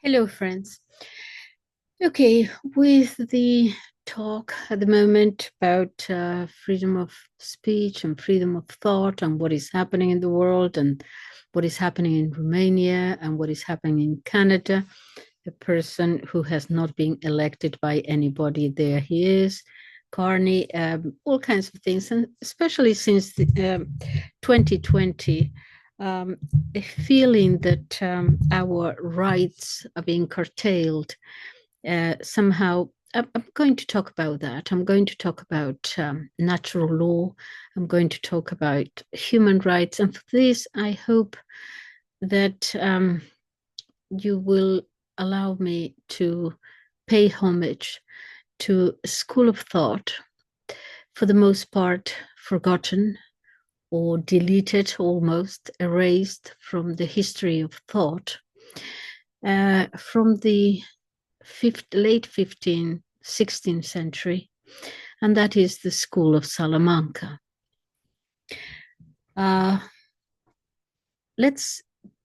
Hello, friends. Okay, with the talk at the moment about freedom of speech and freedom of thought and what is happening in the world and what is happening in Romania and what is happening in Canada, a person who has not been elected by anybody, there he is, Carney, all kinds of things, and especially since 2020, a feeling that our rights are being curtailed somehow. I'm going to talk about that. I'm going to talk about natural law. I'm going to talk about human rights. And for this, I hope that you will allow me to pay homage to a school of thought, for the most part forgotten or deleted, almost erased from the history of thought, from the late 15th, 16th century, and that is the school of Salamanca. Let's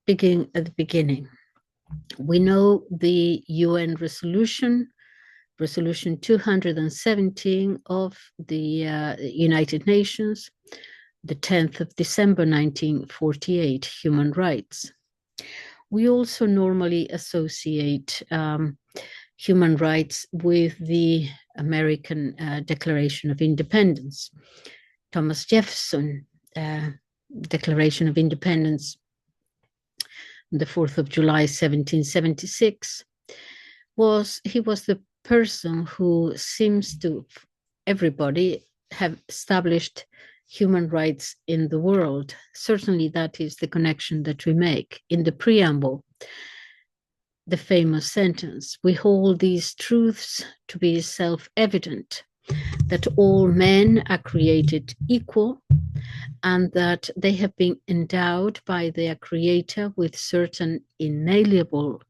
begin at the beginning. We know the UN resolution 217 of the United Nations, the 10th of December 1948, human rights. We also normally associate human rights with the American Declaration of Independence. Thomas Jefferson, Declaration of Independence, the 4th of July, 1776, was the person who seems to everybody have established human rights in the world. Certainly that is the connection that we make. In the preamble, the famous sentence, we hold these truths to be self-evident, that all men are created equal and that they have been endowed by their creator with certain inalienable,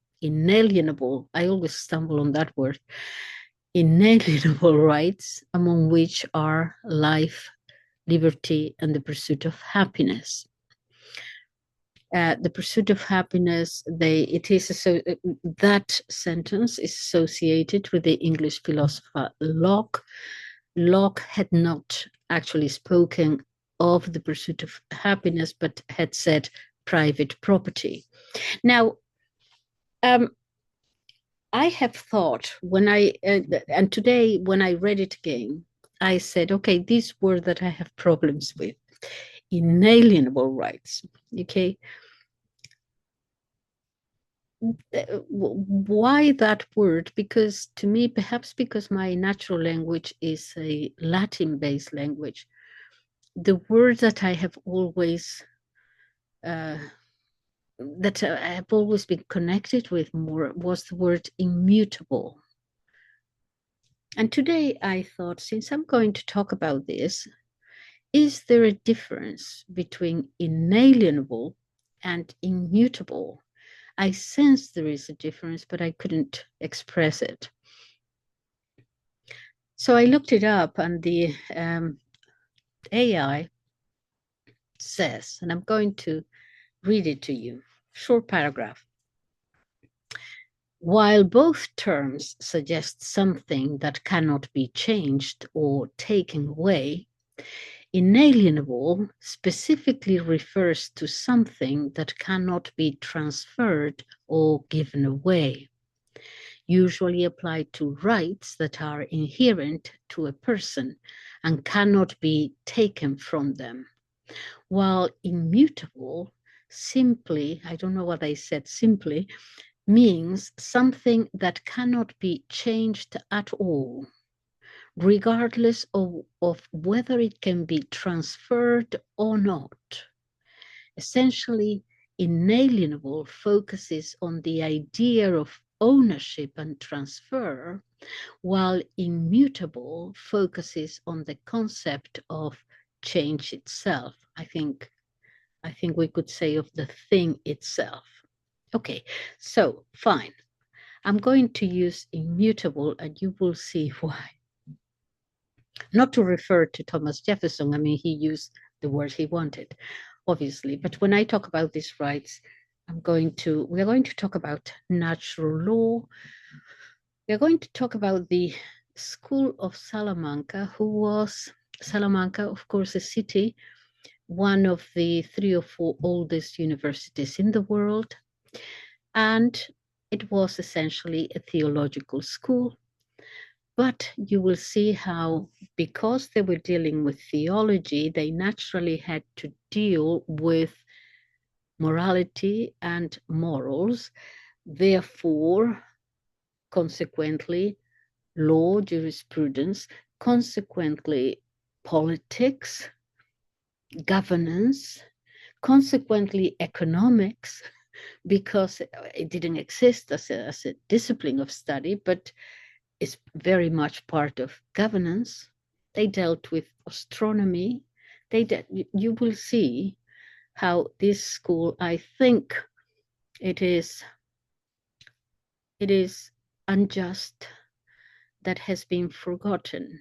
I always stumble on that word, inalienable rights, among which are life, liberty, and the pursuit of happiness. The pursuit of happiness, that sentence is associated with the English philosopher Locke. Locke had not actually spoken of the pursuit of happiness, but had said private property. Now, I have thought and today when I read it again, I said, okay, these words that I have problems with, inalienable rights, okay? Why that word? Because to me, perhaps because my natural language is a Latin-based language, the word that I have always been connected with more was the word immutable. And today I thought, since I'm going to talk about this, is there a difference between inalienable and immutable? I sense there is a difference, but I couldn't express it. So I looked it up, and the AI says, and I'm going to read it to you, short paragraph. While both terms suggest something that cannot be changed or taken away, inalienable specifically refers to something that cannot be transferred or given away, usually applied to rights that are inherent to a person and cannot be taken from them. While immutable simply, I don't know what I said, simply, means something that cannot be changed at all, regardless of whether it can be transferred or not. Essentially, inalienable focuses on the idea of ownership and transfer, while immutable focuses on the concept of change itself. I think we could say of the thing itself. Okay, so fine. I'm going to use immutable and you will see why. Not to refer to Thomas Jefferson, I mean, he used the word he wanted, obviously. But when I talk about these rights, we're going to talk about natural law. We're going to talk about the School of Salamanca, Salamanca, of course, a city, one of the 3 or 4 oldest universities in the world. And it was essentially a theological school. But you will see how, because they were dealing with theology, they naturally had to deal with morality and morals. Therefore, consequently, law, jurisprudence, consequently, politics, governance, consequently, economics, because it didn't exist as a discipline of study, but is very much part of governance. They dealt with astronomy. You will see how this school, I think it is unjust that has been forgotten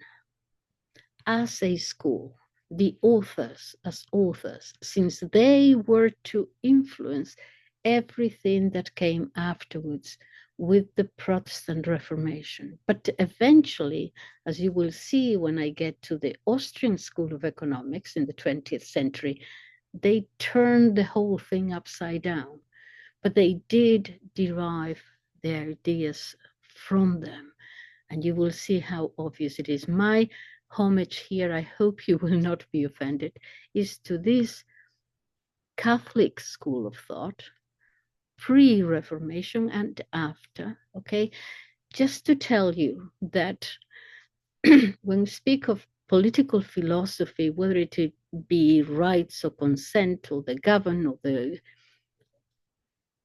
as a school, the authors as authors, since they were to influence everything that came afterwards with the Protestant Reformation. But eventually, as you will see when I get to the Austrian School of Economics in the 20th century, they turned the whole thing upside down. But they did derive their ideas from them. And you will see how obvious it is. My homage here, I hope you will not be offended, is to this Catholic school of thought, pre-Reformation and after, okay? Just to tell you that when we speak of political philosophy, whether it be rights or consent or the govern or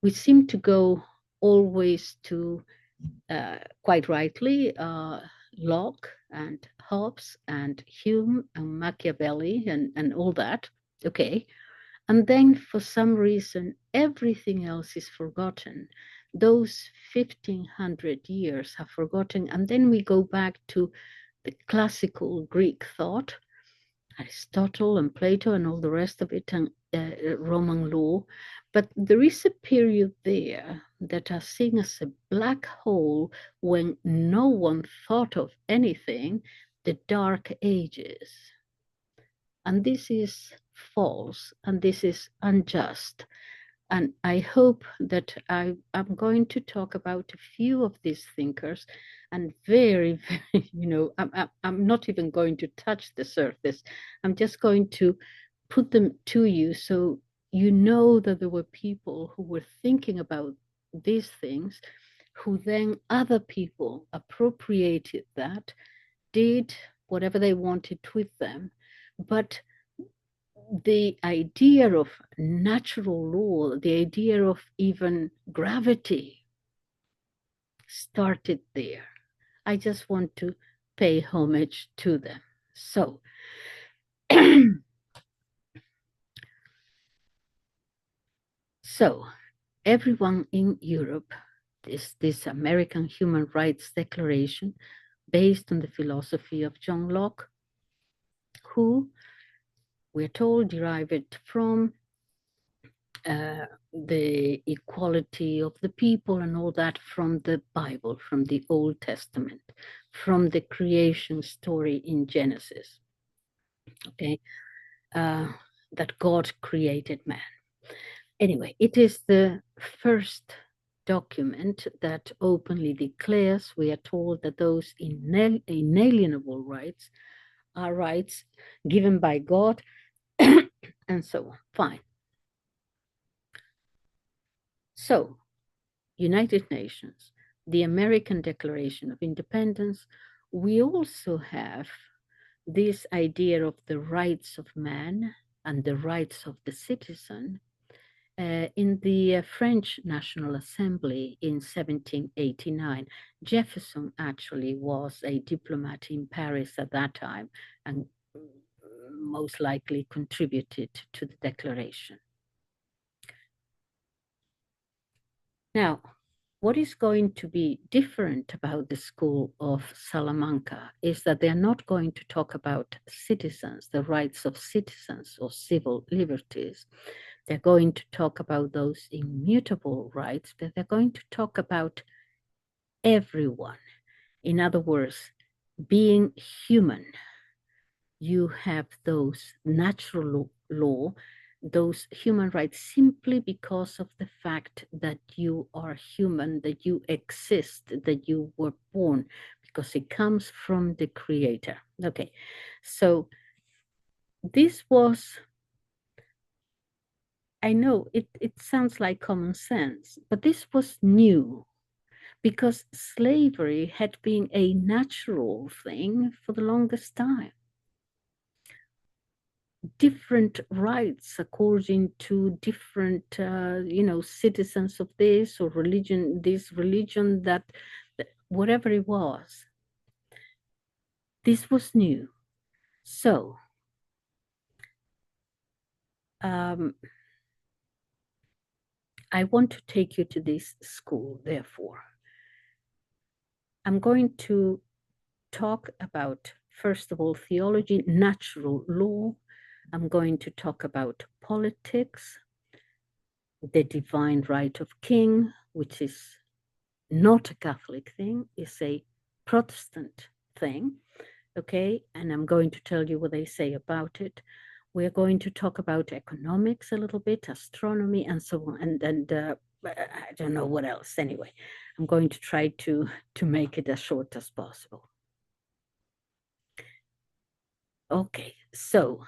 we seem to go always to, quite rightly, Locke and Hobbes and Hume and Machiavelli and all that, okay? And then for some reason, everything else is forgotten. Those 1500 years have forgotten. And then we go back to the classical Greek thought, Aristotle and Plato and all the rest of it, and Roman law. But there is a period there that are seen as a black hole when no one thought of anything, the Dark Ages. And this is false, and this is unjust. And I hope that I'm going to talk about a few of these thinkers, and very, I'm not even going to touch the surface. I'm just going to put them to you so you know that there were people who were thinking about these things, who then other people appropriated that, did whatever they wanted with them. But the idea of natural law, the idea of even gravity started there. I just want to pay homage to them. So, so everyone in Europe, this American Human Rights Declaration, based on the philosophy of John Locke, who we're told derived it from the equality of the people and all that from the Bible, from the Old Testament, from the creation story in Genesis, okay, that God created man. Anyway, it is the first document that openly declares, we are told, that those inalienable rights are rights given by God and so on. Fine. So, United Nations, the American Declaration of Independence, we also have this idea of the rights of man and the rights of the citizen in the French National Assembly in 1789. Jefferson actually was a diplomat in Paris at that time and most likely contributed to the declaration. Now, what is going to be different about the School of Salamanca is that they're not going to talk about citizens, the rights of citizens or civil liberties. They're going to talk about those immutable rights, but they're going to talk about everyone. In other words, being human, you have those natural law, those human rights, simply because of the fact that you are human, that you exist, that you were born, because it comes from the Creator. Okay, so this was, I know it sounds like common sense, but this was new because slavery had been a natural thing for the longest time. Different rights according to different, citizens of this or religion, that, whatever it was. This was new. So, I want to take you to this school, therefore. I'm going to talk about, first of all, theology, natural law. I'm going to talk about politics, the divine right of king, which is not a Catholic thing, is a Protestant thing, okay? And I'm going to tell you what they say about it. We're going to talk about economics a little bit, astronomy, and so on, and I don't know what else. Anyway, I'm going to try to make it as short as possible. Okay, so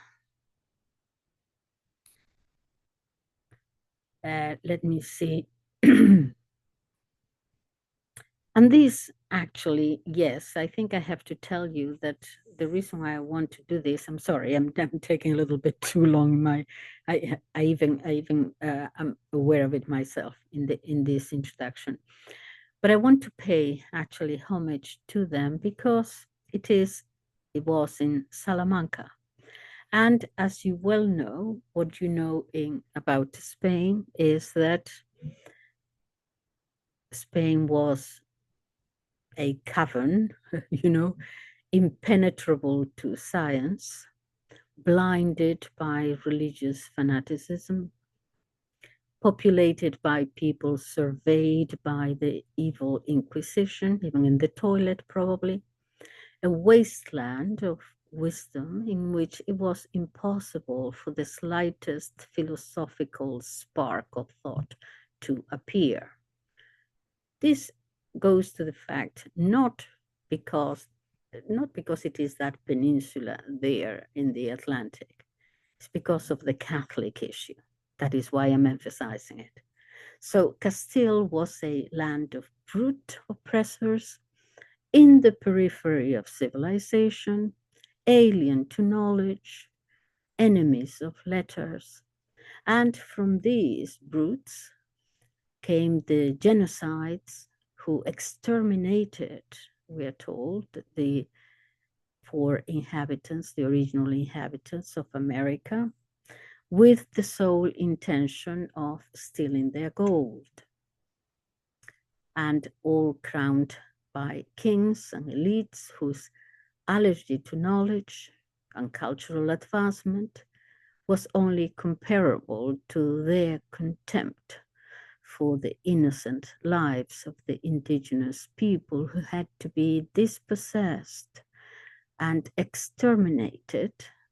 let me see. And this actually, yes, I think I have to tell you that the reason why I want to do this, I'm sorry, I'm taking a little bit too long. I even I'm aware of it myself in this introduction, but I want to pay actually homage to them because it was in Salamanca. And as you well know, what you know about Spain is that Spain was a cavern, impenetrable to science, blinded by religious fanaticism, populated by people surveyed by the evil Inquisition, even in the toilet probably, a wasteland of wisdom in which it was impossible for the slightest philosophical spark of thought to appear. This goes to the fact not because it is that peninsula there in the Atlantic. It's because of the Catholic issue. That is why I'm emphasizing it. So Castile was a land of brute oppressors in the periphery of civilization, alien to knowledge, enemies of letters. And from these brutes came the genocides who exterminated, we are told, the poor inhabitants, the original inhabitants of America, with the sole intention of stealing their gold. And all crowned by kings and elites whose allergy to knowledge and cultural advancement was only comparable to their contempt for the innocent lives of the indigenous people who had to be dispossessed and exterminated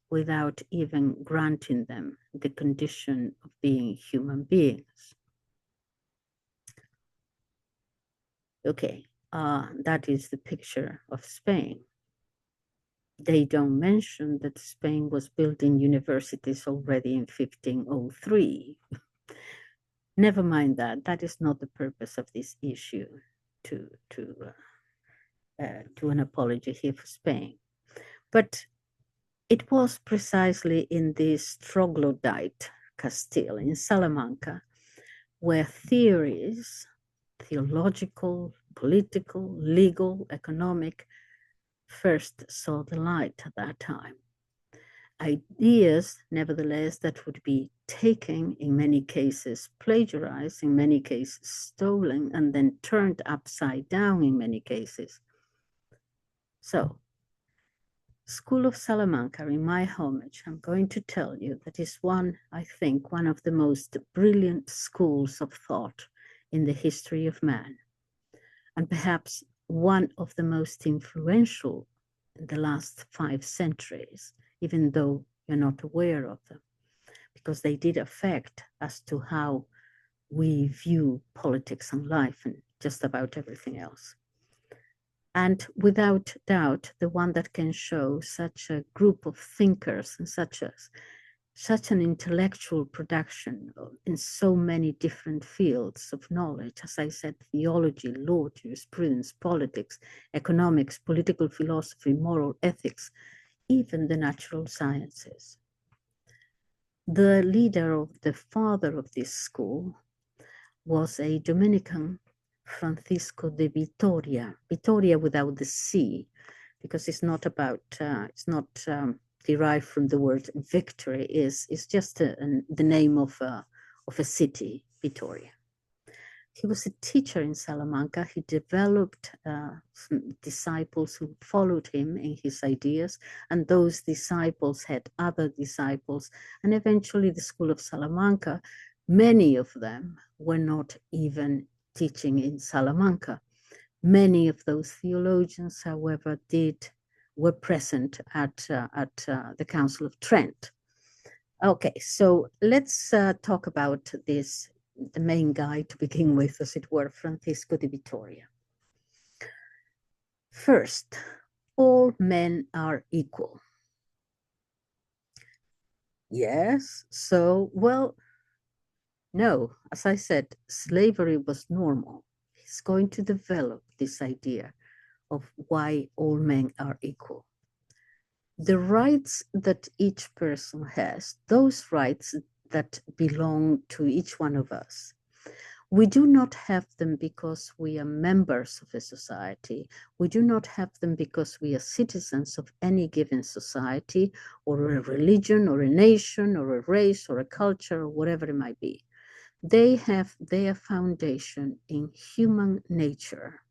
without even granting them the condition of being human beings. Okay, that is the picture of Spain. They don't mention that Spain was building universities already in 1503. Never mind that. That is not the purpose of this issue, to an apology here for Spain. But it was precisely in this troglodyte Castile, in Salamanca, where theories, theological, political, legal, economic, first saw the light at that time. Ideas, nevertheless, that would be taken, in many cases plagiarized, in many cases stolen, and then turned upside down in many cases. So School of Salamanca, in my homage, I'm going to tell you that is one, I think, one of the most brilliant schools of thought in the history of man, and perhaps one of the most influential in the last 5 centuries, even though you're not aware of them, because they did affect as to how we view politics and life and just about everything else. And without doubt, the one that can show such a group of thinkers and such an intellectual production in so many different fields of knowledge, as I said, theology, law, jurisprudence, politics, economics, political philosophy, moral ethics, even the natural sciences. The leader of the father of this school was a Dominican, Francisco de Vitoria, Vitoria without the C, because it's not about, it's not derived from the word victory, it's just the name of a city, Vitoria. He was a teacher in Salamanca. He developed some disciples who followed him in his ideas, and those disciples had other disciples, and eventually the School of Salamanca, many of them were not even teaching in Salamanca. Many of those theologians, however, were present at the Council of Trent. Okay, so let's talk about this, the main guy to begin with, as it were, Francisco de Vitoria. First, all men are equal. Yes, so, well, no, as I said, slavery was normal. He's going to develop this idea of why all men are equal. The rights that each person has, those rights that belong to each one of us, we do not have them because we are members of a society. We do not have them because we are citizens of any given society or a religion or a nation or a race or a culture or whatever it might be. They have their foundation in human nature,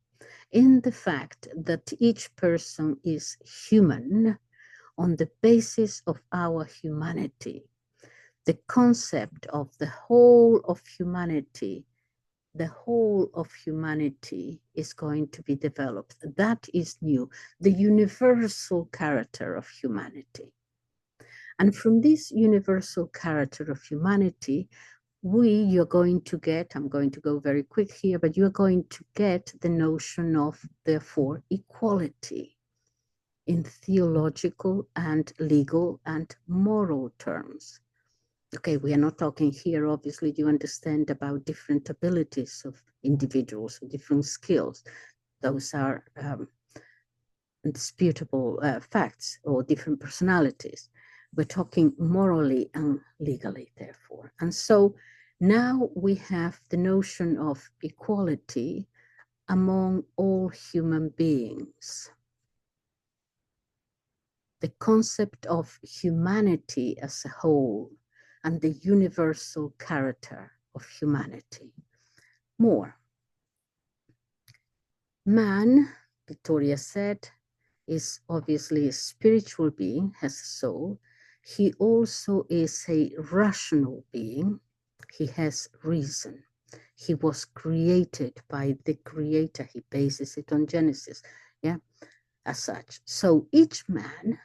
in the fact that each person is human on the basis of our humanity. The concept of the whole of humanity is going to be developed. That is new, the universal character of humanity. And from this universal character of humanity, you're going to get, I'm going to go very quick here, but you're going to get the notion of, therefore, equality in theological and legal and moral terms. Okay, we are not talking here, obviously, you understand, about different abilities of individuals or different skills. Those are indisputable facts, or different personalities. We're talking morally and legally, therefore. And so now we have the notion of equality among all human beings. The concept of humanity as a whole and the universal character of humanity. More. Man, Vitoria said, is obviously a spiritual being, has a soul. He also is a rational being. He has reason. He was created by the Creator. He bases it on Genesis, yeah, as such. So each man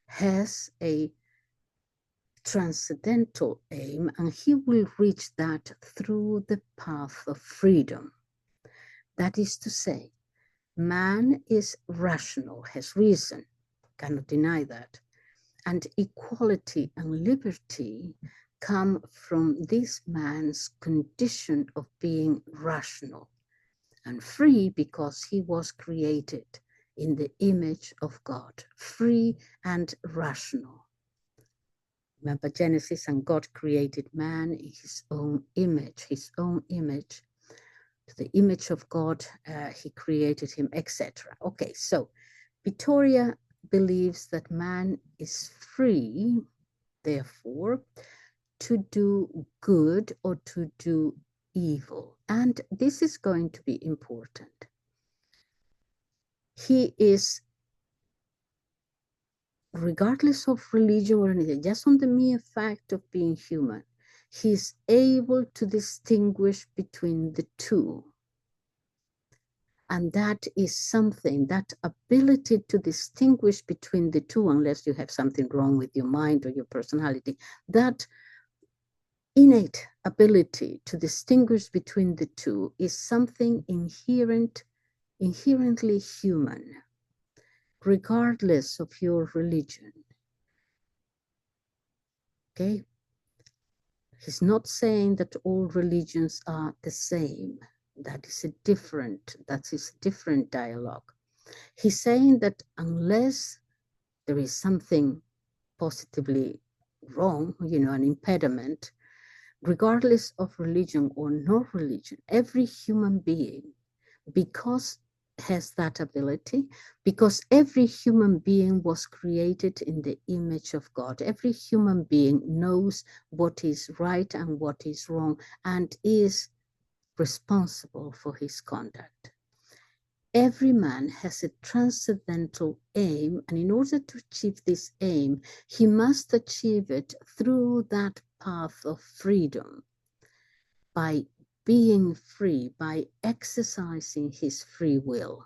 has a transcendental aim, and he will reach that through the path of freedom. That is to say, man is rational, has reason, cannot deny that. And equality and liberty come from this man's condition of being rational and free, because he was created in the image of God, free and rational. Remember Genesis, and God created man in his own image, To the image of God, he created him, etc. Okay, so Vitoria believes that man is free, therefore, to do good or to do evil. And this is going to be important. He is regardless of religion or anything, just on the mere fact of being human, he's able to distinguish between the two. And that is something, that ability to distinguish between the two, unless you have something wrong with your mind or your personality, that innate ability to distinguish between the two is something inherently human, regardless of your religion. Okay? He's not saying that all religions are the same. That is a different dialogue. He's saying that unless there is something positively wrong, an impediment, regardless of religion or no religion, every human being, because has that ability, because every human being was created in the image of God. Every human being knows what is right and what is wrong and is responsible for his conduct. Every man has a transcendental aim, and in order to achieve this aim, he must achieve it through that path of freedom, by being free, by exercising his free will.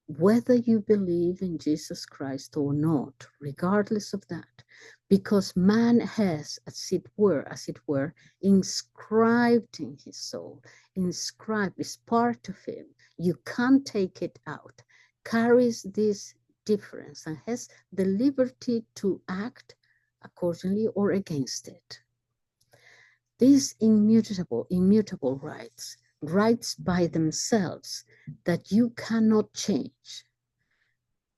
Whether you believe in Jesus Christ or not, regardless of that, because man has, as it were, inscribed in his soul, inscribed, is part of him. You can't take it out, carries this difference and has the liberty to act accordingly or against it. These immutable rights by themselves that you cannot change.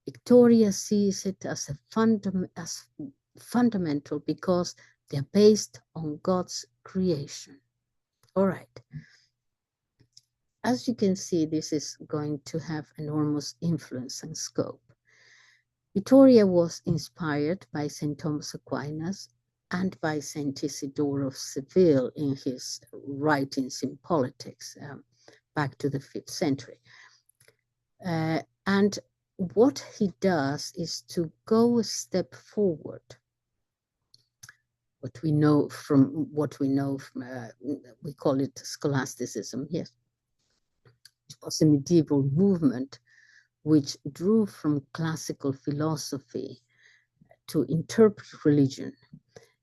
Vitoria sees it as fundamental because they're based on God's creation. All right. As you can see, this is going to have enormous influence and scope. Vitoria was inspired by St. Thomas Aquinas and by St. Isidore of Seville in his writings in politics back to the 5th century. And what he does is to go a step forward. We call it scholasticism, yes. It was a medieval movement which drew from classical philosophy to interpret religion,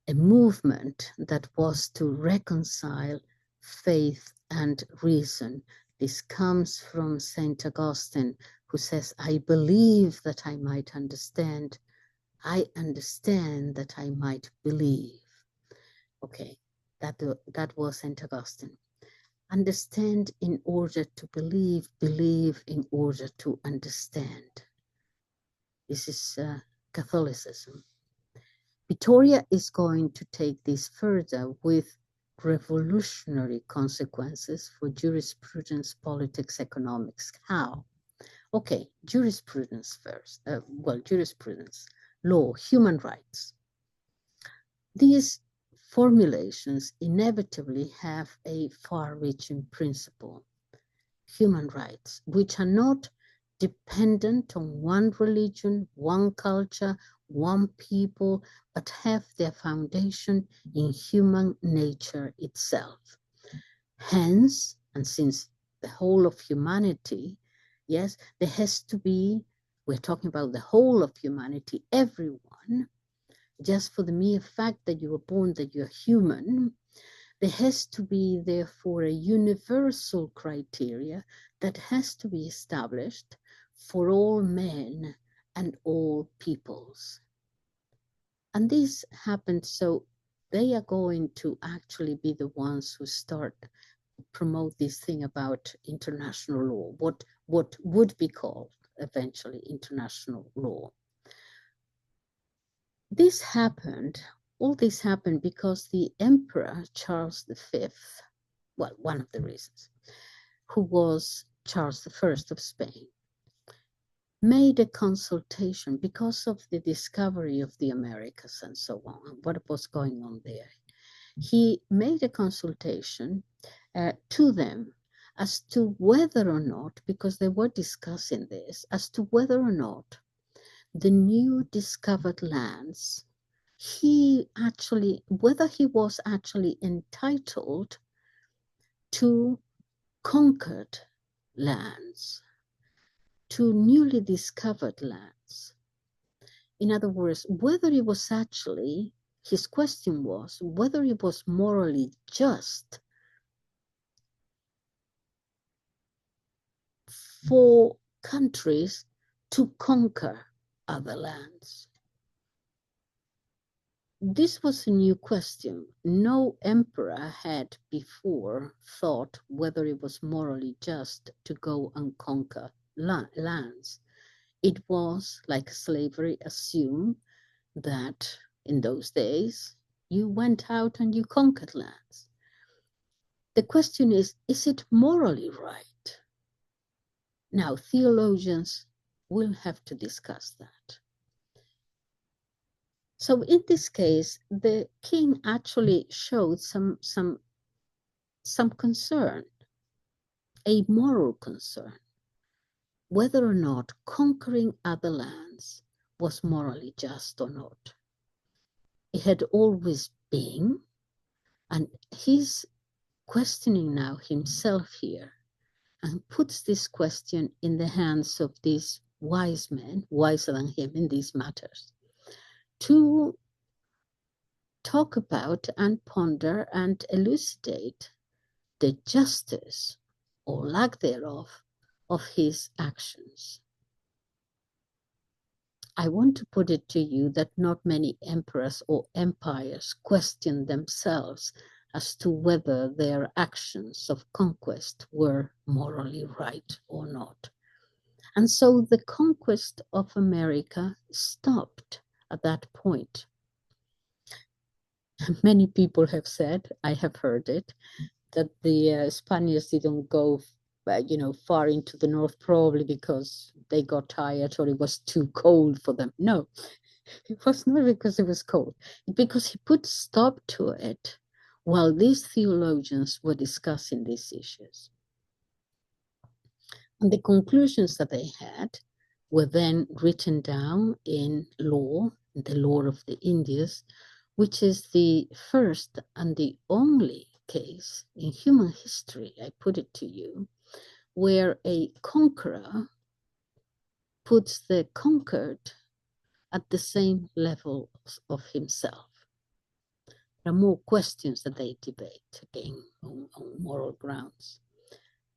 a movement that was to reconcile faith and reason. This comes from St. Augustine, who says, I believe that I might understand. I understand that I might believe. Okay, that was St. Augustine. Understand in order to believe, believe in order to understand. This is Catholicism. Vitoria is going to take this further with revolutionary consequences for jurisprudence, politics, economics. How? Okay, jurisprudence first. Jurisprudence, law, human rights. These formulations inevitably have a far-reaching principle, human rights, which are not dependent on one religion, one culture, one people, but have their foundation in human nature itself. Hence, and since the whole of humanity, yes, there has to be, we're talking about the whole of humanity, everyone, just for the mere fact that you were born, that you're human, there has to be, therefore, a universal criteria that has to be established for all men and all peoples. And this happened, so they are going to actually be the ones who start promote this thing about international law, what would be called eventually international law. All this happened because the Emperor Charles V, well, one of the reasons, who was Charles I of Spain, made a consultation because of the discovery of the Americas and so on, what was going on there. He made a consultation to them as to whether or not, because they were discussing this, as to whether or not the new discovered lands, whether he was actually entitled to conquered lands, to newly discovered lands. In other words, his question was whether it was morally just for countries to conquer other lands. This was a new question. No emperor had before thought whether it was morally just to go and conquer lands. It was, like slavery, assumed that in those days you went out and you conquered lands. The question is it morally right? Now, theologians will have to discuss that. So in this case, the king actually showed some concern, a moral concern, whether or not conquering other lands was morally just or not. It had always been, and he's questioning now himself here and puts this question in the hands of these wise men, wiser than him in these matters, to talk about and ponder and elucidate the justice or lack thereof of his actions. I want to put it to you that not many emperors or empires question themselves as to whether their actions of conquest were morally right or not. And so the conquest of America stopped at that point. Many people have said, I have heard it, that the Spaniards didn't go far into the north, probably because they got tired or it was too cold for them. No, it was not because it was cold, because he put stop to it while these theologians were discussing these issues. And the conclusions that they had were then written down in law, the law of the Indies, which is the first and the only case in human history, I put it to you, where a conqueror puts the conquered at the same level of himself. There are more questions that they debate, again, on moral grounds.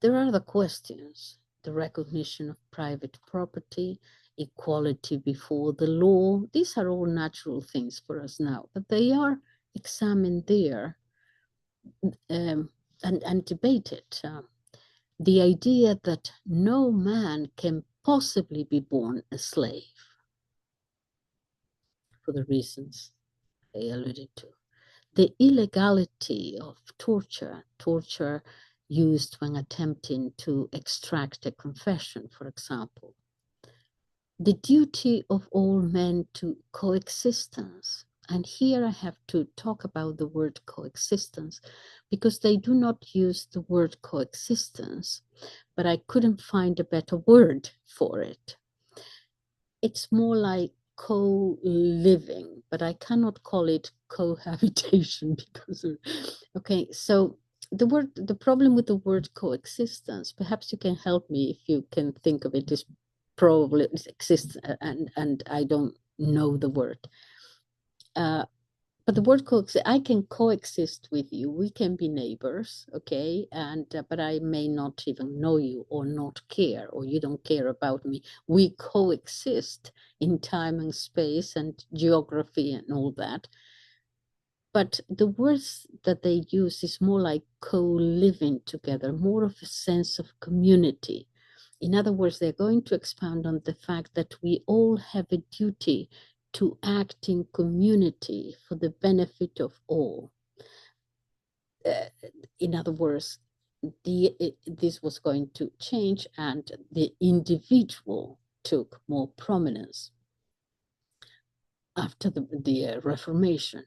There are other questions, the recognition of private property, equality before the law. These are all natural things for us now, but they are examined there and debated. The idea that no man can possibly be born a slave for the reasons I alluded to. The illegality of torture used when attempting to extract a confession, for example. The duty of all men to coexistence. And here I have to talk about the word coexistence because they do not use the word coexistence, but I couldn't find a better word for it. It's more like co-living, but I cannot call it cohabitation because okay, so the problem with the word coexistence, perhaps you can help me if you can think of it, is probably it exists and I don't know the word. But the word coexist, I can coexist with you. We can be neighbors, okay? And but I may not even know you or not care, or you don't care about me. We coexist in time and space and geography and all that. But the words that they use is more like co-living together, more of a sense of community. In other words, they're going to expound on the fact that we all have a duty to act in community for the benefit of all. In other words, this was going to change and the individual took more prominence after the Reformation.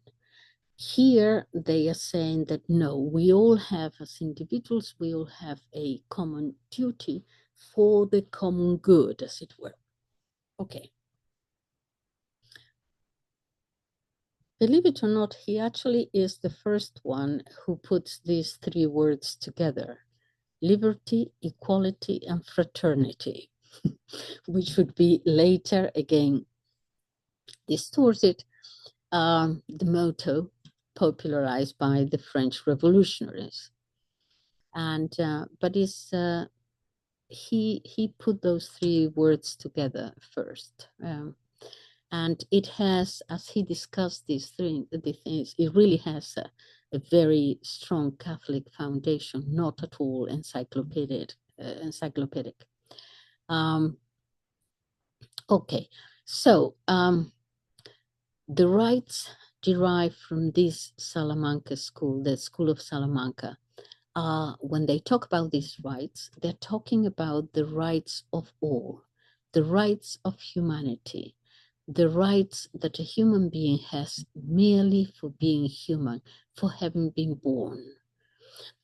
Here they are saying that no, we all have, as individuals, we all have a common duty for the common good, as it were. Okay. believe it or not, he actually is the first one who puts these three words together: liberty, equality, and fraternity, which would be later again distorted, the motto popularized by the French revolutionaries. And but he put those three words together first. And it has, as he discussed the things, it really has a very strong Catholic foundation, not at all encyclopedic. Okay, so the rights derived from this Salamanca school, the School of Salamanca. When they talk about these rights, they're talking about the rights of all, the rights of humanity, the rights that a human being has merely for being human, for having been born.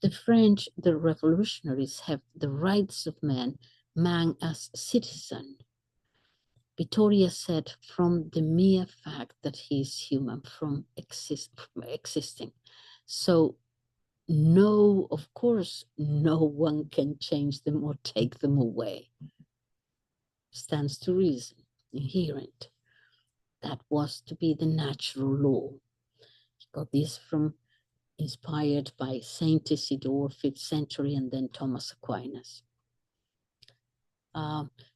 The French, the revolutionaries, have the rights of man as citizen. Vitoria said, from the mere fact that he is human, from existing. So no, of course, no one can change them or take them away. Stands to reason, inherent. That was to be the natural law. He got this from, inspired by Saint Isidore, 5th century, and then Thomas Aquinas.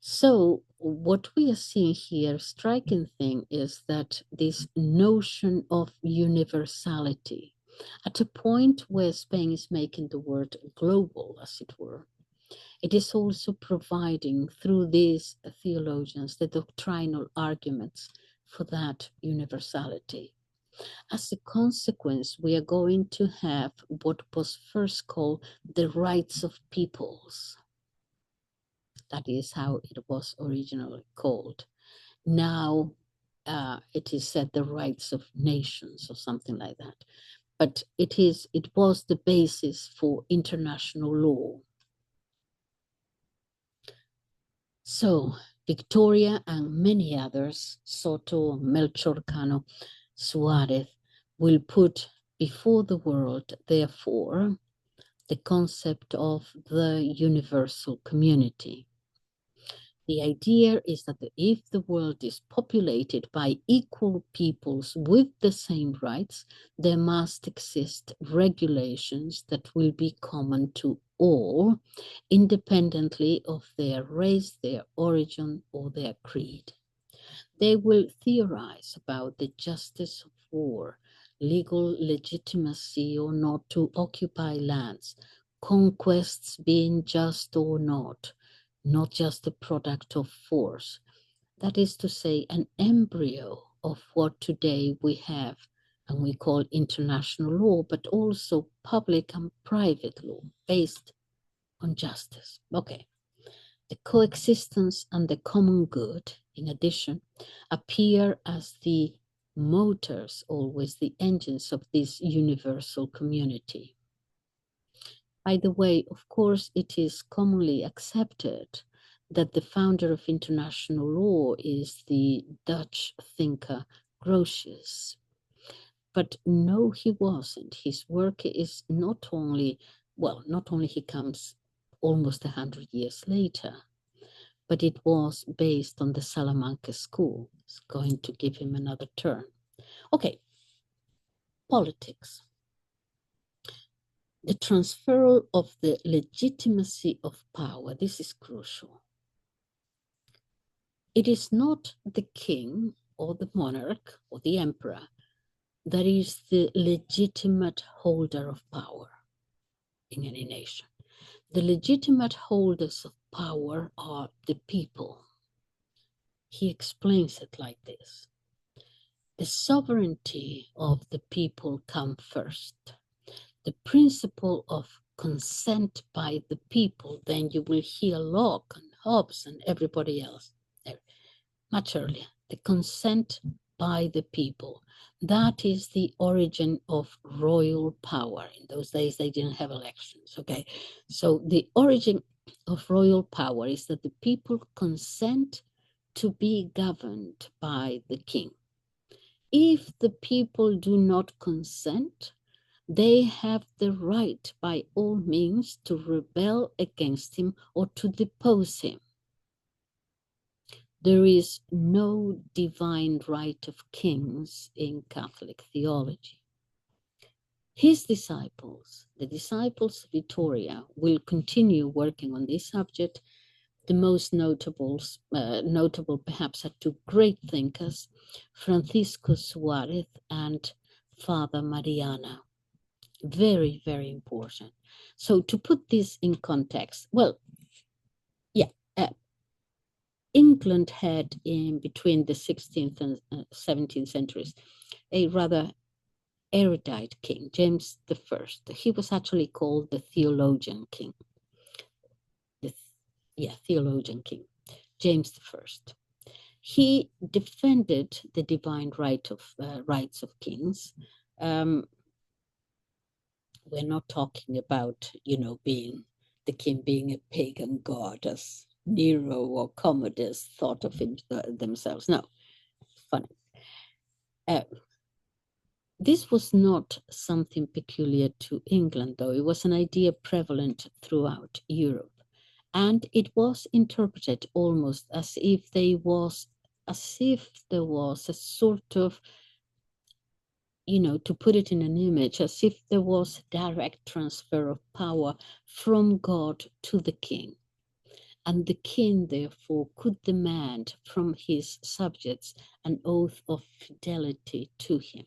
So what we are seeing here, striking thing, is that this notion of universality, at a point where Spain is making the word global, as it were, it is also providing, through these theologians, the doctrinal arguments for that universality. As a consequence, we are going to have what was first called the rights of peoples. That is how it was originally called. Now it is said the rights of nations or something like that. But it was the basis for international law. So Victoria and many others, Soto, Melchor Cano, Suarez, will put before the world, therefore, the concept of the universal community. The idea is that if the world is populated by equal peoples with the same rights, there must exist regulations that will be common to all, independently of their race, their origin, or their creed. They will theorize about the justice of war, legal legitimacy or not to occupy lands, conquests being just or not just the product of force. That is to say, an embryo of what today we have and we call international law, but also public and private law based on justice. Okay. The coexistence and the common good, in addition, appear as the motors, always the engines of this universal community. By the way, of course, it is commonly accepted that the founder of international law is the Dutch thinker Grotius. But no, he wasn't. His work is not only he comes almost 100 years later, but it was based on the Salamanca school. It's going to give him another turn. Okay, politics. The transfer of the legitimacy of power, this is crucial. It is not the king or the monarch or the emperor that is the legitimate holder of power in any nation. The legitimate holders of power are the people. He explains it like this. The sovereignty of the people comes first. The principle of consent by the people, then you will hear Locke and Hobbes and everybody else much earlier. The consent by the people. That is the origin of royal power. In those days, they didn't have elections, okay? So the origin of royal power is that the people consent to be governed by the king. if the people do not consent, they have the right by all means to rebel against him or to depose him. There is no divine right of kings in Catholic theology. His disciples, the disciples of Vitoria, will continue working on this subject. The most notable perhaps are two great thinkers, Francisco Suarez and Father Mariana. Very, very important. So to put this in context, well, yeah, England had in between the 16th and 17th centuries a rather erudite king, James I. He was actually called the theologian king. Theologian king, James I. He defended the divine rights of kings. We're not talking about, being the king being a pagan god as Nero or Commodus thought of themselves. No, funny. This was not something peculiar to England, though. It was an idea prevalent throughout Europe. And it was interpreted almost as if there was a sort of, to put it in an image, as if there was a direct transfer of power from God to the king. And the king, therefore, could demand from his subjects an oath of fidelity to him.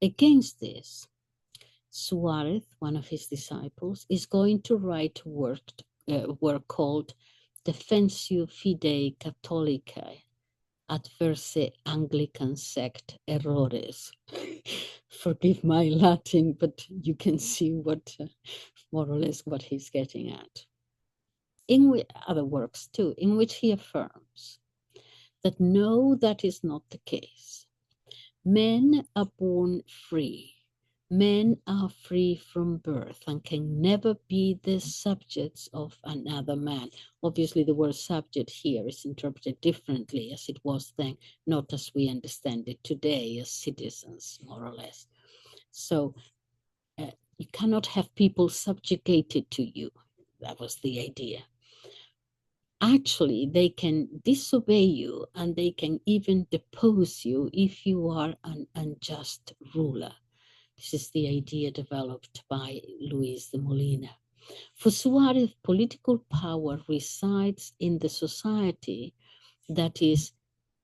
Against this, Suarez, one of his disciples, is going to write a work called Defensio Fidei Catholicae Adverse Anglican Sect Errores. Forgive my Latin, but you can see what, more or less, what he's getting at. In other works too, in which he affirms that no, that is not the case. Men are born free. Men are free from birth and can never be the subjects of another man. Obviously, the word subject here is interpreted differently as it was then, not as we understand it today as citizens, more or less. So you cannot have people subjugated to you. That was the idea. Actually, they can disobey you and they can even depose you if you are an unjust ruler. This is the idea developed by Luis de Molina. For Suarez, political power resides in the society that is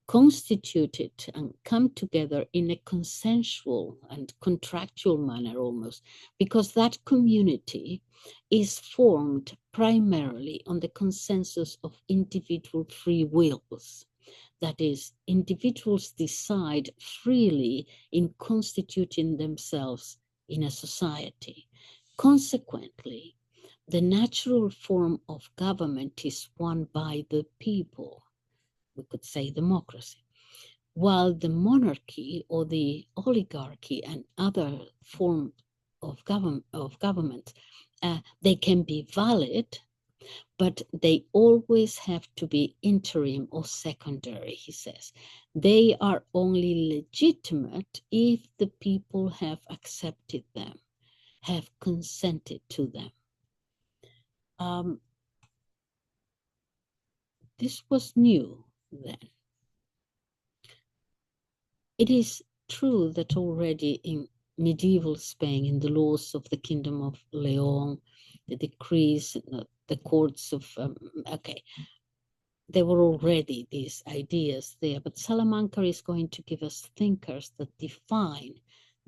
constituted and come together in a consensual and contractual manner almost, because that community is formed primarily on the consensus of individual free wills. That is, individuals decide freely in constituting themselves in a society. Consequently, the natural form of government is one by the people. We could say democracy. While the monarchy or the oligarchy and other forms of government, they can be valid, but they always have to be interim or secondary, he says. They are only legitimate if the people have accepted them, have consented to them. This was new then. It is true that already in medieval Spain, in the laws of the Kingdom of Leon, the decrees, the courts of, there were already these ideas there, but Salamanca is going to give us thinkers that define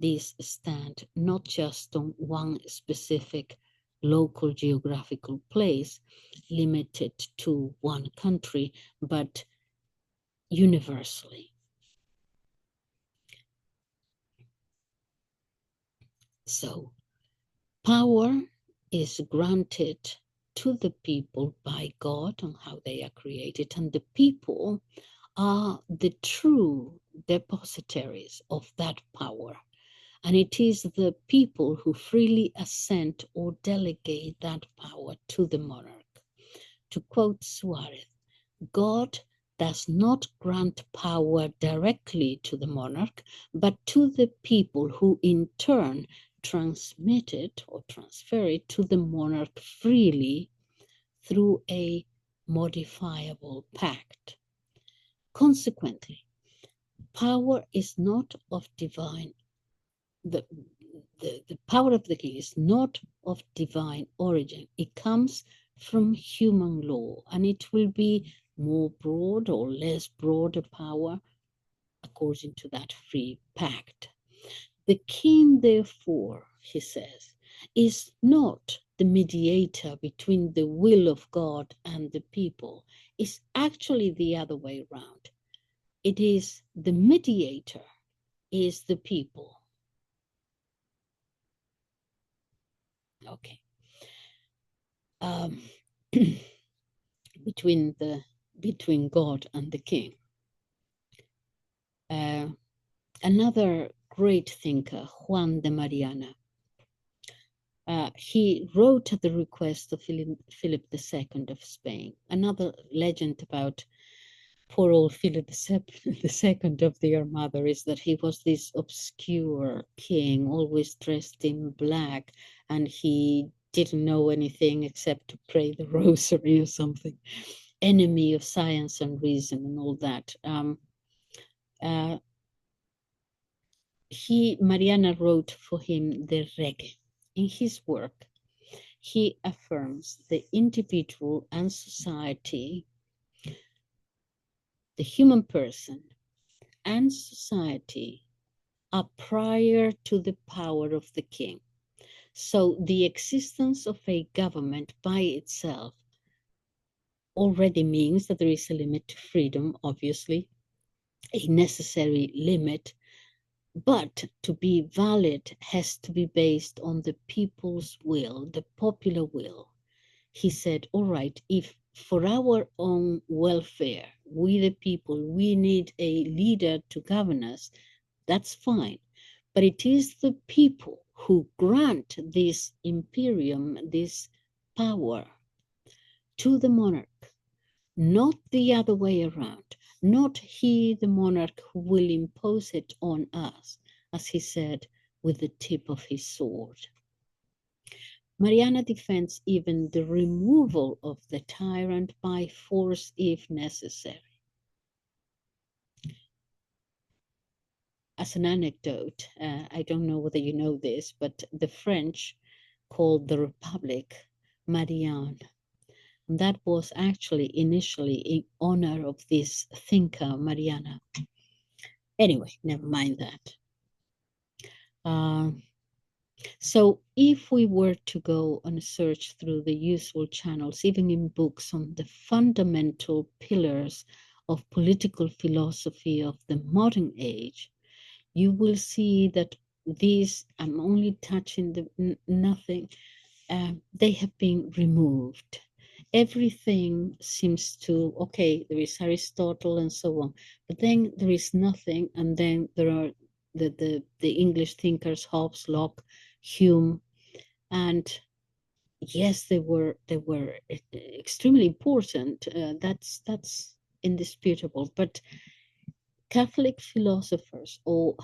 this stand, not just on one specific local geographical place limited to one country, but universally. So, power is granted to the people by God on how they are created, and the people are the true depositaries of that power. And it is the people who freely assent or delegate that power to the monarch. To quote Suarez, God does not grant power directly to the monarch, but to the people who in turn transmit it or transfer it to the monarch freely through a modifiable pact. Consequently, power is not of divine, the power of the king is not of divine origin. It comes from human law, and it will be more broad or less broad a power according to that free pact. The king, therefore, he says, is not the mediator between the will of God and the people. It's actually the other way around. It is the mediator is the people. Okay. Between God and the king. Another great thinker, Juan de Mariana, he wrote at the request of Philip II of Spain. Another legend about poor old Philip II of the Armada is that he was this obscure king, always dressed in black, and he didn't know anything except to pray the rosary or something. Enemy of science and reason and all that. Mariana wrote for him the Rege. In his work, he affirms the individual and society, the human person and society are prior to the power of the king. So the existence of a government by itself already means that there is a limit to freedom, obviously, a necessary limit, but to be valid has to be based on the people's will, the popular will. He said, all right, if for our own welfare, we the people, we need a leader to govern us, that's fine. But it is the people who grant this imperium, this power to the monarch, not the other way around, not he, the monarch, who will impose it on us, as he said, with the tip of his sword. Mariana defends even the removal of the tyrant by force if necessary. As an anecdote, I don't know whether you know this, but the French called the Republic Marianne. And that was actually initially in honor of this thinker, Mariana. Anyway, never mind that. So if we were to go on a search through the usual channels, even in books on the fundamental pillars of political philosophy of the modern age, you will see that these, I'm only touching the nothing, they have been removed. Everything seems to, okay, there is Aristotle and so on, but then there is nothing, and then there are the English thinkers, Hobbes, Locke, Hume, and yes, they were extremely important. That's indisputable. But Catholic philosophers, or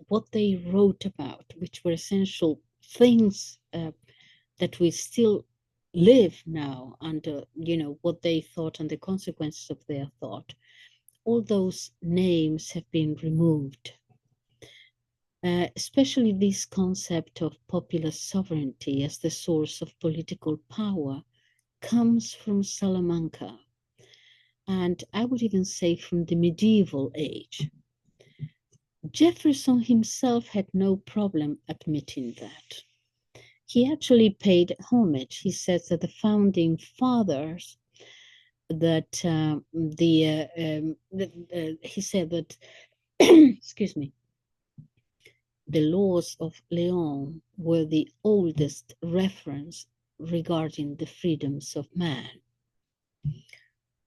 what they wrote about, which were essential things that we still live now under, what they thought and the consequences of their thought. All those names have been removed. Especially this concept of popular sovereignty as the source of political power comes from Salamanca, and I would even say from the medieval age. Jefferson himself had no problem admitting that. He actually paid homage. He says that the founding fathers, that he said that, excuse me, the laws of Leon were the oldest reference regarding the freedoms of man.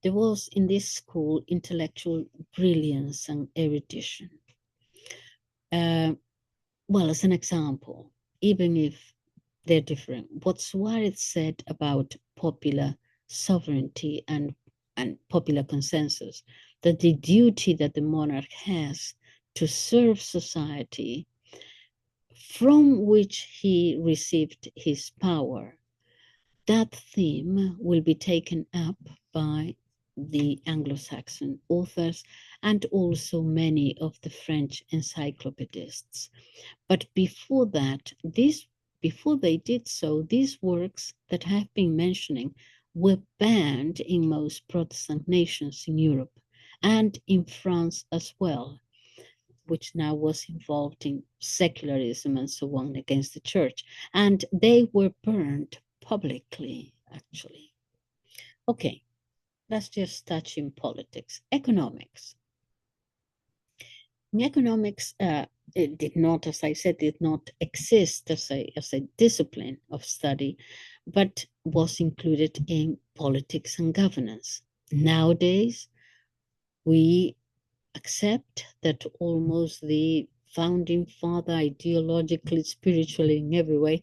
There was in this school intellectual brilliance and erudition. Well, as an example, even if they're different, what Suarez said about popular sovereignty and and popular consensus that the duty that the monarch has to serve society from which he received his power, that theme will be taken up by the Anglo-Saxon authors and also many of the French encyclopedists. But before that, before they did so, these works that I have been mentioning were banned in most Protestant nations in Europe and in France as well, which now was involved in secularism and so on against the church. And they were burned publicly, actually. Okay, let's just touch in politics. Economics. In economics, it did not, as I said, did not exist as a discipline of study, but was included in politics and governance. Nowadays, we accept that almost the founding father, ideologically, spiritually, in every way,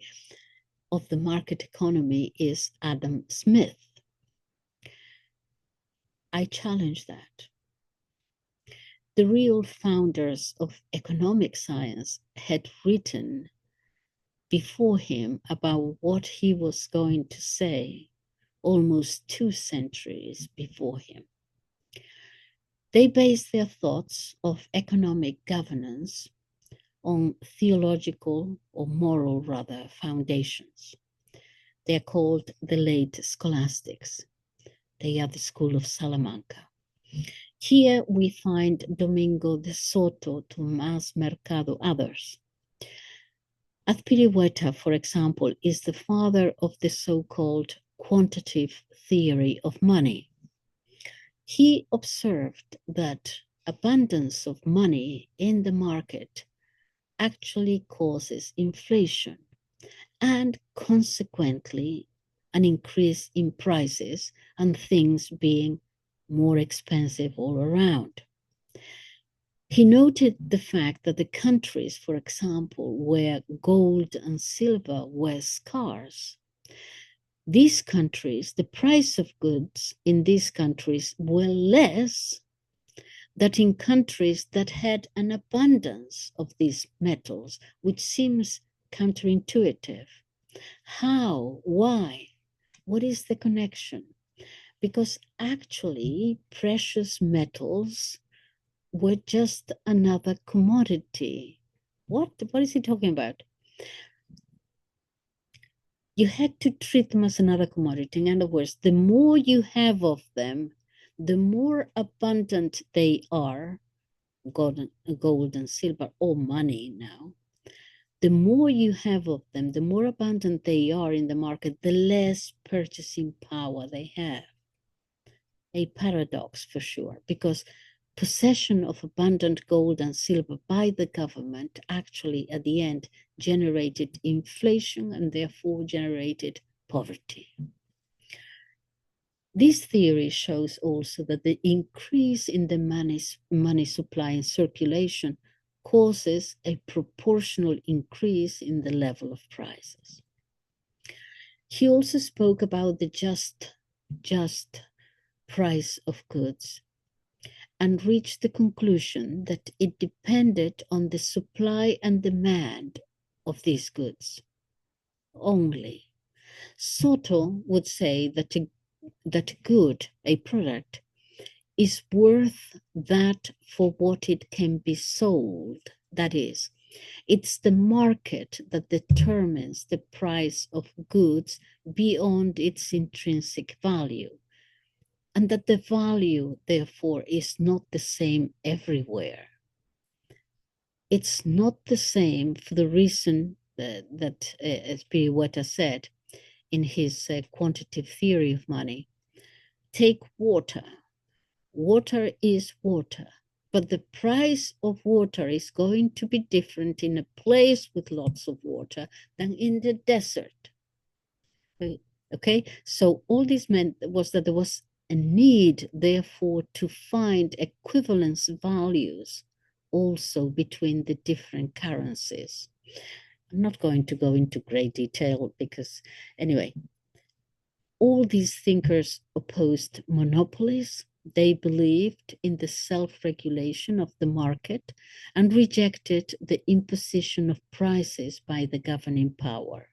of the market economy is Adam Smith. I challenge that. The real founders of economic science had written before him about what he was going to say almost 2 centuries before him. They based their thoughts of economic governance on theological or moral, rather, foundations. They are called the late scholastics. They are the school of Salamanca. Here we find Domingo de Soto, Tomás Mercado, others. Azpilicueta, for example, is the father of the so-called quantitative theory of money. He observed that abundance of money in the market actually causes inflation and consequently an increase in prices and things being more expensive all around. He noted the fact that the countries, for example, where gold and silver were scarce, these countries, the price of goods in these countries were less than in countries that had an abundance of these metals, which seems counterintuitive. How? Why? What is the connection? Because actually, precious metals were just another commodity. What is he talking about? You had to treat them as another commodity. In other words, the more you have of them, the more abundant they are, gold and silver, or money now. The more you have of them, the more abundant they are in the market, the less purchasing power they have. A paradox for sure, because possession of abundant gold and silver by the government actually at the end generated inflation and therefore generated poverty. This theory shows also that the increase in the money supply and circulation causes a proportional increase in the level of prices. He also spoke about the just price of goods and reached the conclusion that it depended on the supply and demand of these goods only. Soto would say that a good, a product, is worth that for what it can be sold. That is, it's the market that determines the price of goods beyond its intrinsic value, and that the value, therefore, is not the same everywhere. It's not the same for the reason that Azpilicueta said in his quantitative theory of money. Take water. Water is water, but the price of water is going to be different in a place with lots of water than in the desert. Okay, so all this meant was that there was a need, therefore, to find equivalence values also between the different currencies. I'm not going to go into great detail because, anyway, all these thinkers opposed monopolies. They believed in the self-regulation of the market and rejected the imposition of prices by the governing power.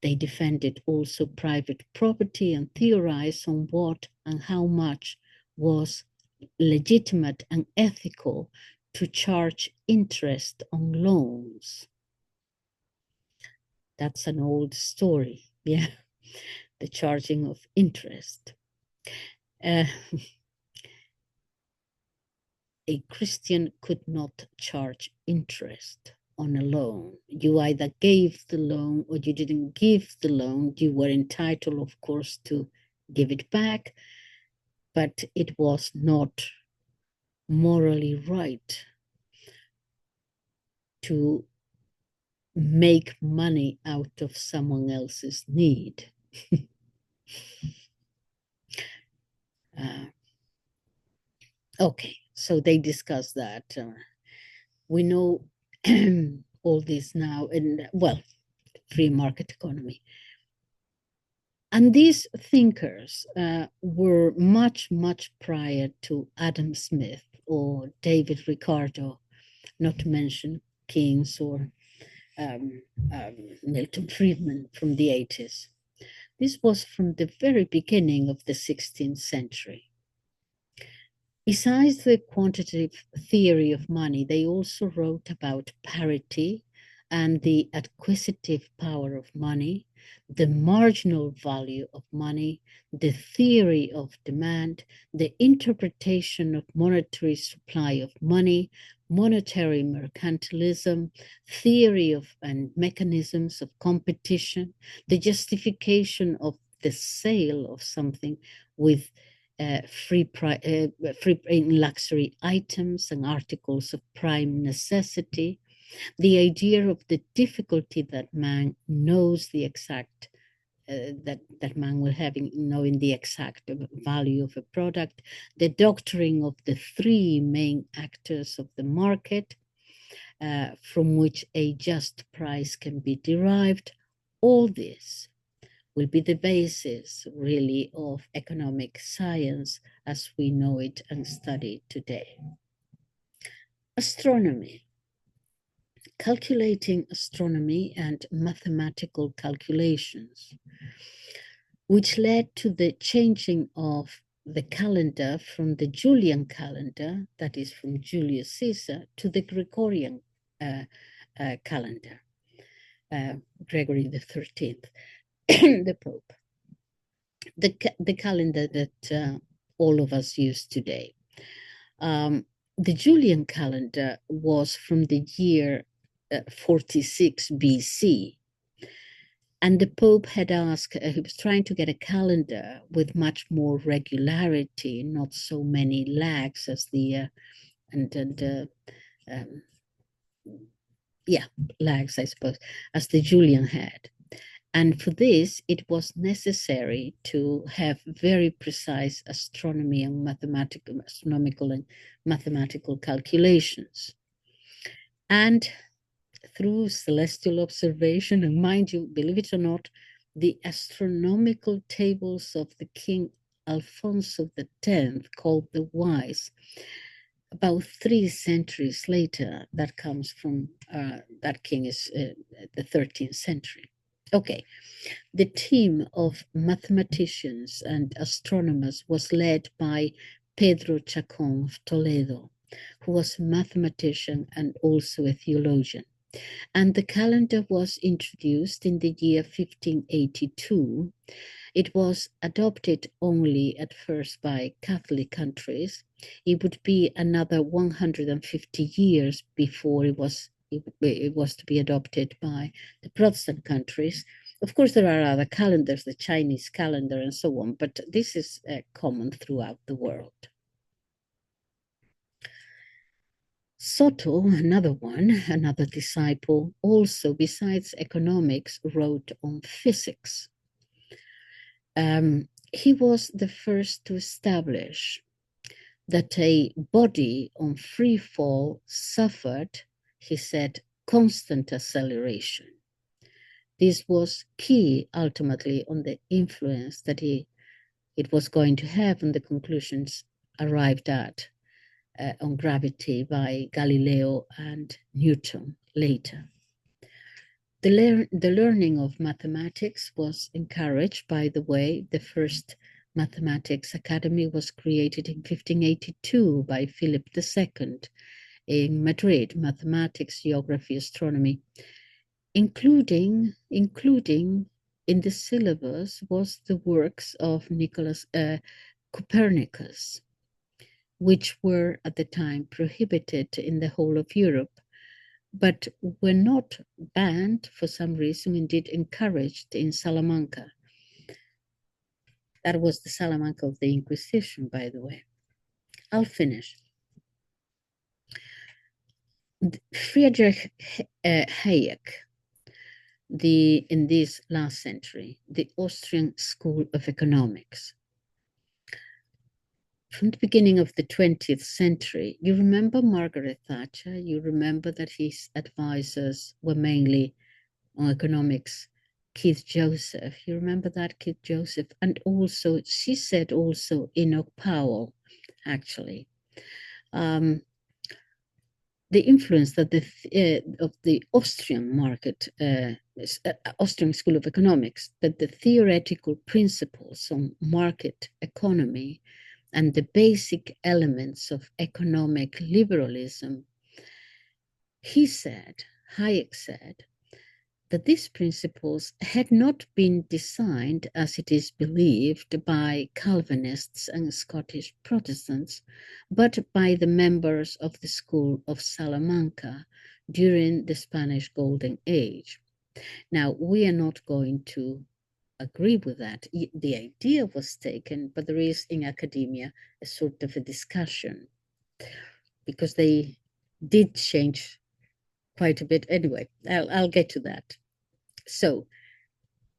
They defended also private property and theorized on what and how much was legitimate and ethical to charge interest on loans. That's an old story, yeah, the charging of interest. A Christian could not charge interest on a loan. You either gave the loan or you didn't give the loan. You were entitled, of course, to give it back, but it was not morally right to make money out of someone else's need. Okay, so they discuss that. We know all this now, and well, free market economy. And these thinkers were much, much prior to Adam Smith or David Ricardo, not to mention Keynes or Milton Friedman from the 80s. This was from the very beginning of the 16th century. Besides the quantitative theory of money, they also wrote about parity and the acquisitive power of money, the marginal value of money, the theory of demand, the interpretation of monetary supply of money, monetary mercantilism, theory of and mechanisms of competition, the justification of the sale of something with free in luxury items and articles of prime necessity, the idea of the difficulty that man knows the exact that man will have in knowing the exact value of a product, the doctrine of the three main actors of the market, from which a just price can be derived. All this will be the basis, really, of economic science as we know it and study it today. Astronomy. Calculating astronomy and mathematical calculations, which led to the changing of the calendar from the Julian calendar, that is from Julius Caesar, to the Gregorian calendar, Gregory the 13th. The Pope, the calendar that all of us use today. The Julian calendar was from the year 46 BC. And the Pope had asked, he was trying to get a calendar with much more regularity, not so many lags as the, lags, I suppose, as the Julian had. And for this, it was necessary to have very precise astronomy and astronomical and mathematical calculations. And through celestial observation, and mind you, believe it or not, the astronomical tables of the King Alfonso X, called the Wise, about 3 centuries later, that comes from, that king is the 13th century. Okay, the team of mathematicians and astronomers was led by Pedro Chacón of Toledo, who was a mathematician and also a theologian. And the calendar was introduced in the year 1582. It was adopted only at first by Catholic countries. It would be another 150 years before it was to be adopted by the Protestant countries. Of course, there are other calendars, the Chinese calendar and so on, but this is common throughout the world. Soto, another disciple, also, besides economics, wrote on physics. He was the first to establish that a body on free fall suffered, he said, constant acceleration. This was key ultimately on the influence that it was going to have on the conclusions arrived at on gravity by Galileo and Newton later. The learning of mathematics was encouraged. By the way, the first Mathematics Academy was created in 1582 by Philip II in Madrid, mathematics, geography, astronomy, including in the syllabus was the works of Nicholas Copernicus, which were at the time prohibited in the whole of Europe, but were not banned for some reason, indeed encouraged in Salamanca. That was the Salamanca of the Inquisition, by the way. I'll finish. Friedrich Hayek, in this last century, the Austrian School of Economics. From the beginning of the 20th century, you remember Margaret Thatcher, you remember that his advisors were mainly on economics, Keith Joseph, you remember that, Keith Joseph, and also, she said also Enoch Powell, actually. The influence that of the Austrian market, Austrian School of Economics, that the theoretical principles on market economy and the basic elements of economic liberalism, Hayek said, that these principles had not been designed, as it is believed, by Calvinists and Scottish Protestants, but by the members of the School of Salamanca during the Spanish Golden Age. Now, we are not going to agree with that. The idea was taken, but there is in academia a sort of a discussion, because they did change quite a bit. Anyway, I'll get to that. So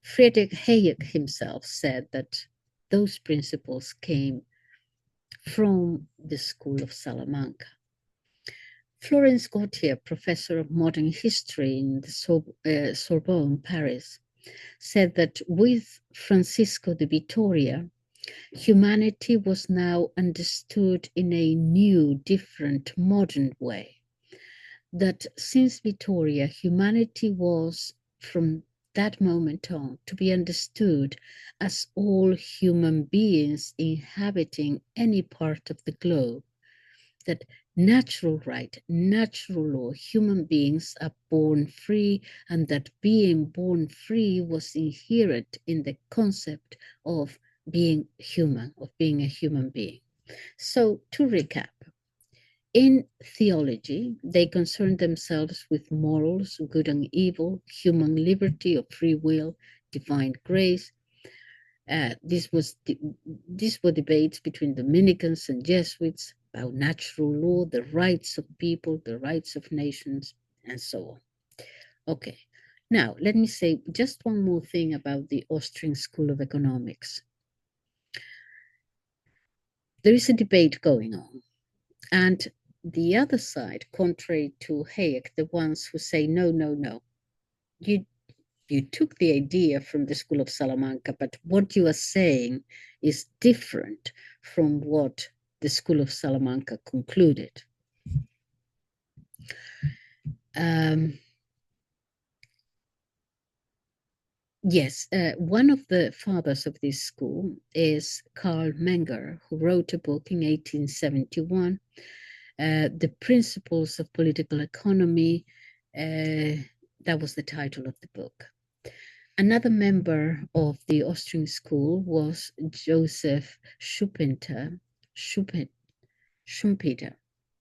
Friedrich Hayek himself said that those principles came from the School of Salamanca. Florence Gautier, professor of modern history in the Sorbonne, Paris, said that with Francisco de Vitoria, humanity was now understood in a new, different, modern way. That since Vitoria, humanity was, from that moment on, to be understood as all human beings inhabiting any part of the globe. That natural right, natural law, human beings are born free, and that being born free was inherent in the concept of being human, of being a human being. So to recap, in theology, they concern themselves with morals, good and evil, human liberty or free will, divine grace. These were debates between Dominicans and Jesuits about natural law, the rights of people, the rights of nations, and so on. Okay, now let me say just one more thing about the Austrian School of Economics. There is a debate going on, and the other side, contrary to Hayek, the ones who say, no, no, no, you took the idea from the School of Salamanca, but what you are saying is different from what the School of Salamanca concluded. Yes, one of the fathers of this school is Karl Menger, who wrote a book in 1871, The Principles of Political Economy. That was the title of the book. Another member of the Austrian school was Joseph Schumpeter.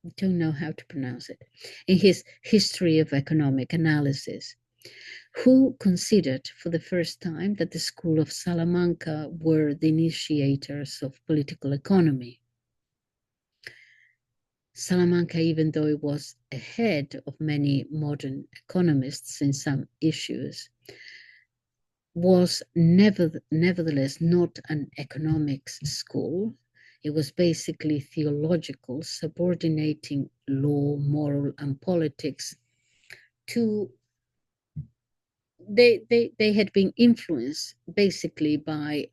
I don't know how to pronounce it. In his History of Economic Analysis, who considered for the first time that the School of Salamanca were the initiators of political economy. Salamanca, even though it was ahead of many modern economists in some issues, was nevertheless not an economics school. It was basically theological, subordinating law, moral, and politics to they had been influenced basically by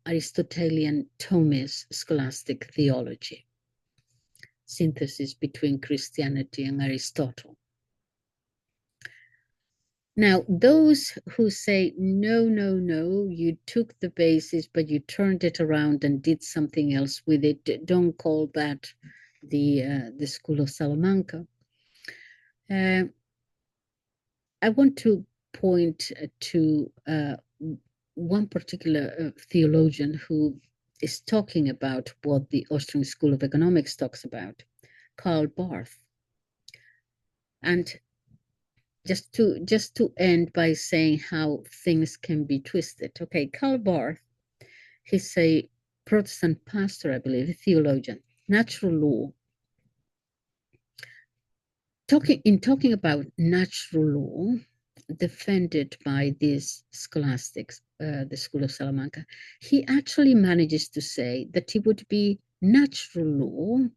Aristotelian Thomist scholastic theology, synthesis between Christianity and Aristotle. Now, those who say, no, no, no, you took the basis, but you turned it around and did something else with it, don't call that the School of Salamanca. I want to point to one particular theologian who is talking about what the Austrian School of Economics talks about, Karl Barth. And just to end by saying how things can be twisted. Okay, Karl Barth, he's a Protestant pastor, I believe, a theologian, natural law. Talking about natural law, defended by these scholastics, the School of Salamanca, he actually manages to say that it would be natural law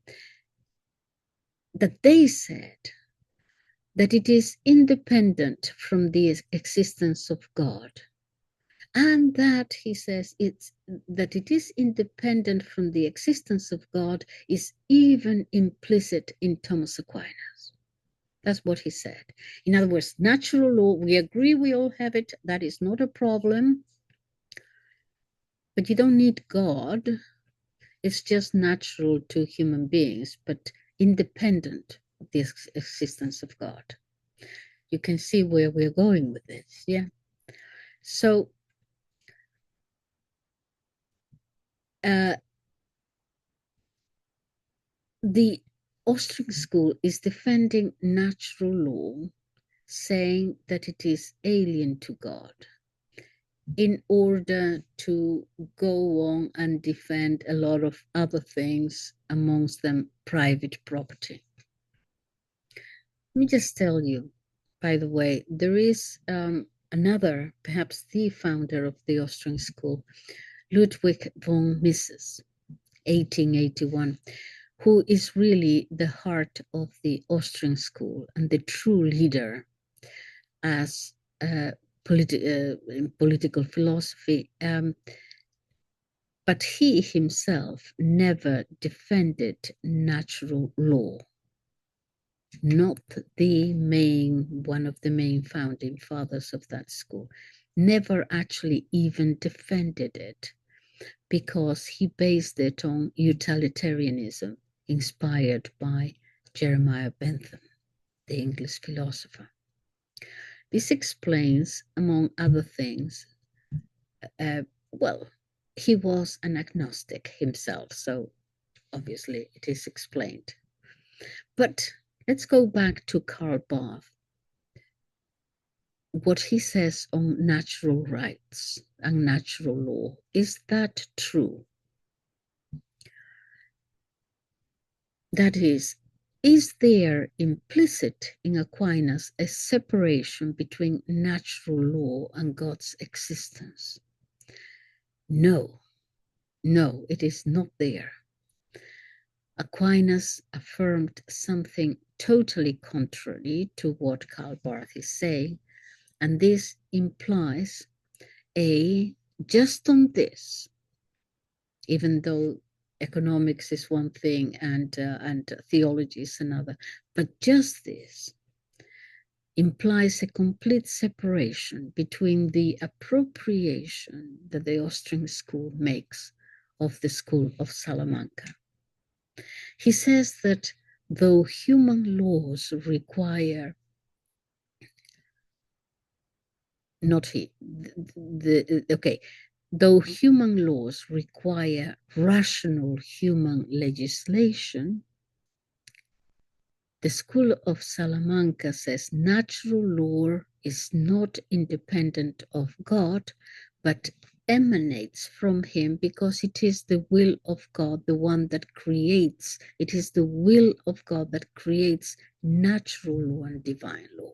that they said that it is independent from the existence of God, and that, he says, that it is independent from the existence of God is even implicit in Thomas Aquinas. That's what he said. In other words, natural law, we agree we all have it, that is not a problem, but you don't need God. It's just natural to human beings, but independent of the existence of God. You can see where we're going with this, yeah? So, the Austrian school is defending natural law, saying that it is alien to God, in order to go on and defend a lot of other things, amongst them private property. Let me just tell you, by the way, there is another, perhaps the founder of the Austrian school, Ludwig von Mises, 1881, who is really the heart of the Austrian school and the true leader as in political philosophy. But he himself never defended natural law. Not one of the main founding fathers of that school, never actually even defended it, because he based it on utilitarianism, inspired by Jeremiah Bentham, the English philosopher. This explains, among other things, well, he was an agnostic himself, so obviously it is explained. But let's go back to Karl Barth. What he says on natural rights and natural law, is that true? That is there implicit in Aquinas a separation between natural law and God's existence? No, it is not there. Aquinas affirmed something totally contrary to what Karl Barth is saying, and this implies just on this, even though economics is one thing and theology is another, but just this implies a complete separation between the appropriation that the Austrian school makes of the School of Salamanca. He says that though human laws require, though human laws require rational human legislation, the School of Salamanca says natural law is not independent of God, but emanates from him, because it is the will of God, the one that creates. It is the will of God that creates natural law and divine law.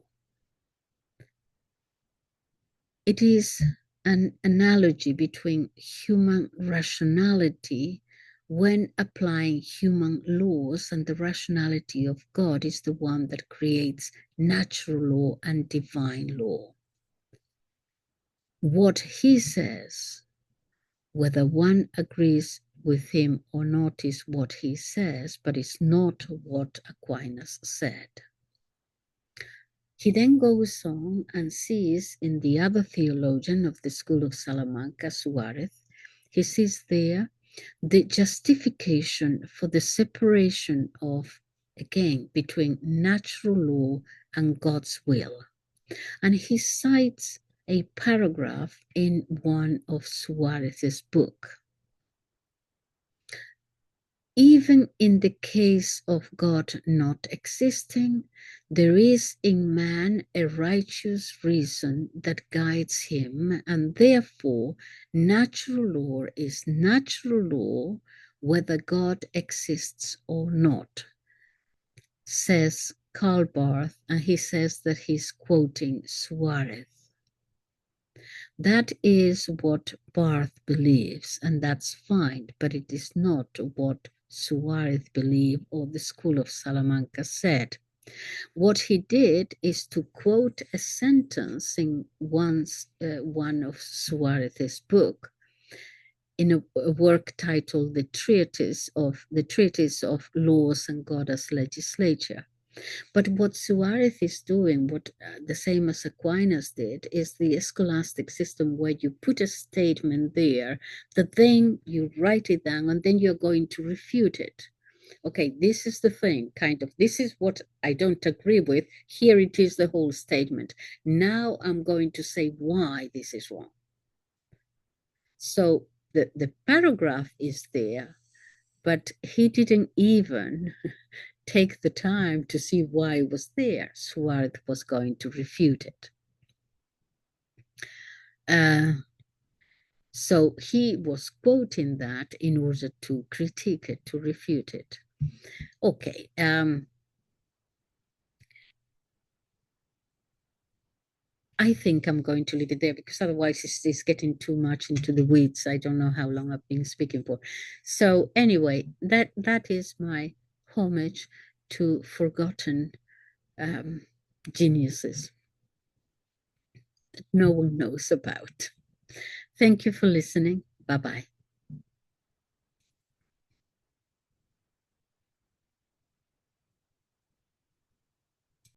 It is an analogy between human rationality when applying human laws, and the rationality of God is the one that creates natural law and divine law. what he says, whether one agrees with him or not, is what he says, but it's not what Aquinas said. He then goes on and sees in the other theologian of the school of Salamanca, Suarez, he sees there the justification for the separation of, again, between natural law and God's will. And he cites a paragraph in one of Suarez's book. Even in the case of God not existing, there is in man a righteous reason that guides him, and therefore natural law is natural law whether God exists or not, says Karl Barth, and he says that he's quoting Suarez. That is what Barth believes, and that's fine, but it is not what Suarez believed or the School of Salamanca said. What he did is to quote a sentence in one of Suarez's book in a work titled The Treatise of Laws and God as Legislature. But what Suarez is doing, what the same as Aquinas did, is the scholastic system where you put a statement there, that then you write it down, and then you're going to refute it. Okay, this is the thing, kind of, this is what I don't agree with. Here it is, the whole statement. Now I'm going to say why this is wrong. So the paragraph is there, but he didn't even take the time to see why it was there. Suarez was going to refute it. So he was quoting that in order to critique it, to refute it. Okay. I think I'm going to leave it there because otherwise it's getting too much into the weeds. I don't know how long I've been speaking for. So anyway, that is my homage to forgotten geniuses that no one knows about. Thank you for listening. Bye-bye.